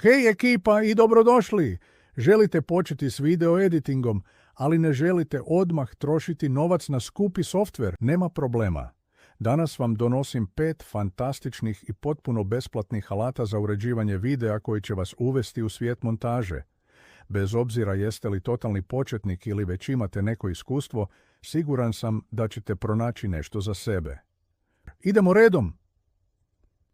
Hej ekipa i dobrodošli! Želite početi s video editingom, ali ne želite odmah trošiti novac na skupi softver? Nema problema. Danas vam donosim 5 fantastičnih i potpuno besplatnih alata za uređivanje videa koji će vas uvesti u svijet montaže. Bez obzira jeste li totalni početnik ili već imate neko iskustvo, siguran sam da ćete pronaći nešto za sebe. Idemo redom!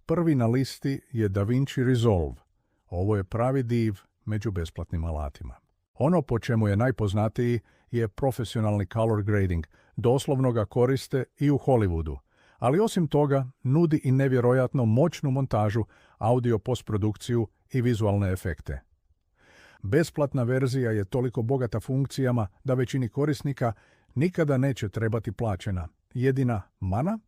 Prvi na listi je DaVinci Resolve. Ovo je pravi div među besplatnim alatima. Ono po čemu je najpoznatiji je profesionalni color grading. Doslovno ga koriste i u Hollywoodu. Ali osim toga, nudi i nevjerojatno moćnu montažu, audio postprodukciju i vizualne efekte. Besplatna verzija je toliko bogata funkcijama da većini korisnika nikada neće trebati plaćena. Jedina mana?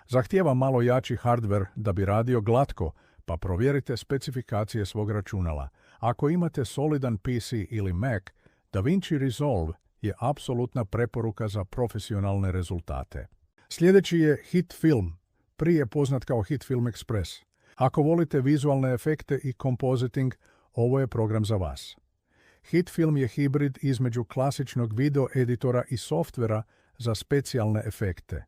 Zahtijeva malo jači hardware da bi radio glatko, pa provjerite specifikacije svog računala. Ako imate solidan PC ili Mac, DaVinci Resolve je apsolutna preporuka za profesionalne rezultate. Sljedeći je HitFilm, prije poznat kao HitFilm Express. Ako volite vizualne efekte i compositing, ovo je program za vas. HitFilm je hibrid između klasičnog video editora i softvera za specijalne efekte.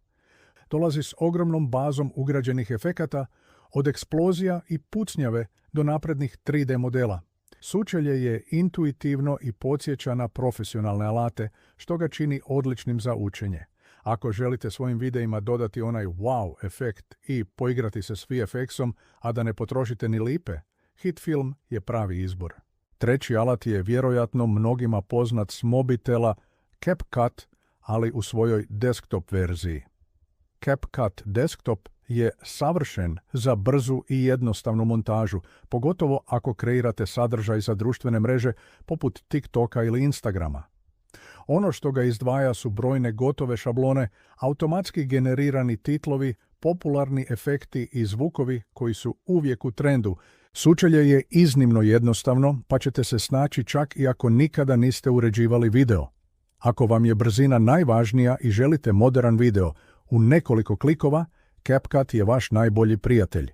Dolazi s ogromnom bazom ugrađenih efekata, od eksplozija i pucnjave do naprednih 3D modela. Sučelje je intuitivno i podsjeća na profesionalne alate, što ga čini odličnim za učenje. Ako želite svojim videima dodati onaj wow efekt i poigrati se s VFX-om, a da ne potrošite ni lipe, HitFilm je pravi izbor. Treći alat je vjerojatno mnogima poznat s mobitela CapCut, ali u svojoj desktop verziji. CapCut Desktop je savršen za brzu i jednostavnu montažu, pogotovo ako kreirate sadržaj za društvene mreže poput TikToka ili Instagrama. Ono što ga izdvaja su brojne gotove šablone, automatski generirani titlovi, popularni efekti i zvukovi koji su uvijek u trendu. Sučelje je iznimno jednostavno, pa ćete se snaći čak i ako nikada niste uređivali video. Ako vam je brzina najvažnija i želite moderan video u nekoliko klikova, CapCut je vaš najbolji prijatelj.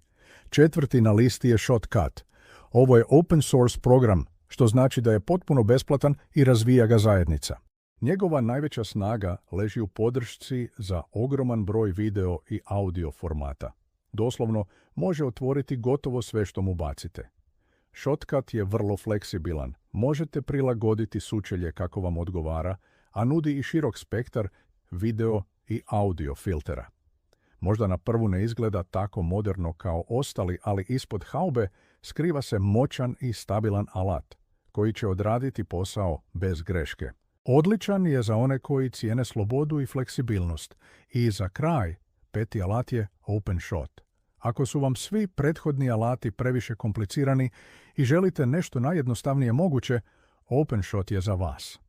Četvrti na listi je Shotcut. Ovo je open source program, što znači da je potpuno besplatan i razvija ga zajednica. Njegova najveća snaga leži u podršci za ogroman broj video i audio formata. Doslovno može otvoriti gotovo sve što mu bacite. Shotcut je vrlo fleksibilan. Možete prilagoditi sučelje kako vam odgovara, a nudi i širok spektar video i audio filtera. Možda na prvu ne izgleda tako moderno kao ostali, ali ispod haube skriva se moćan i stabilan alat, koji će odraditi posao bez greške. Odličan je za one koji cijene slobodu i fleksibilnost. I za kraj, peti alat je OpenShot. Ako su vam svi prethodni alati previše komplicirani i želite nešto najjednostavnije moguće, OpenShot je za vas.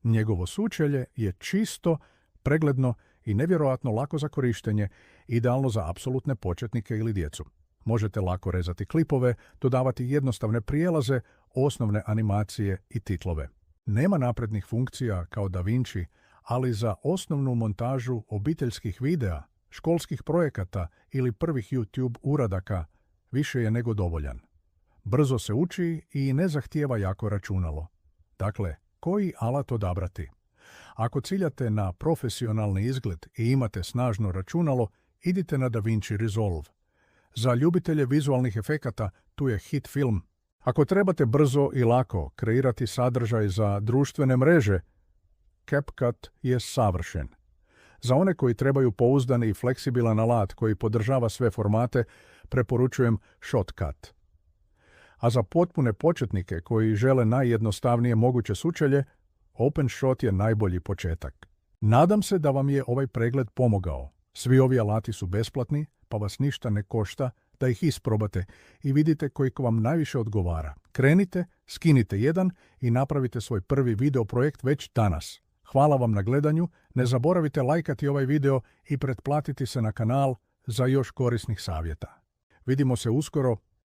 Njegovo sučelje je čisto, pregledno i nevjerojatno lako za korištenje, idealno za apsolutne početnike ili djecu. Možete lako rezati klipove, dodavati jednostavne prijelaze, osnovne animacije i titlove. Nema naprednih funkcija kao DaVinci, ali za osnovnu montažu obiteljskih videa, školskih projekata ili prvih YouTube uradaka više je nego dovoljan. Brzo se uči i ne zahtijeva jako računalo. Dakle, koji alat odabrati? Ako ciljate na profesionalni izgled i imate snažno računalo, idite na DaVinci Resolve. Za ljubitelje vizualnih efekata tu je HitFilm. Ako trebate brzo i lako kreirati sadržaj za društvene mreže, CapCut je savršen. Za one koji trebaju pouzdani i fleksibilan alat koji podržava sve formate, preporučujem Shotcut. A za potpune početnike koji žele najjednostavnije moguće sučelje, OpenShot je najbolji početak. Nadam se da vam je ovaj pregled pomogao. Svi ovi alati su besplatni, pa vas ništa ne košta da ih isprobate i vidite koji vam najviše odgovara. Krenite, skinite jedan i napravite svoj prvi video projekt već danas. Hvala vam na gledanju, ne zaboravite lajkati ovaj video i pretplatiti se na kanal za još korisnih savjeta. Vidimo se uskoro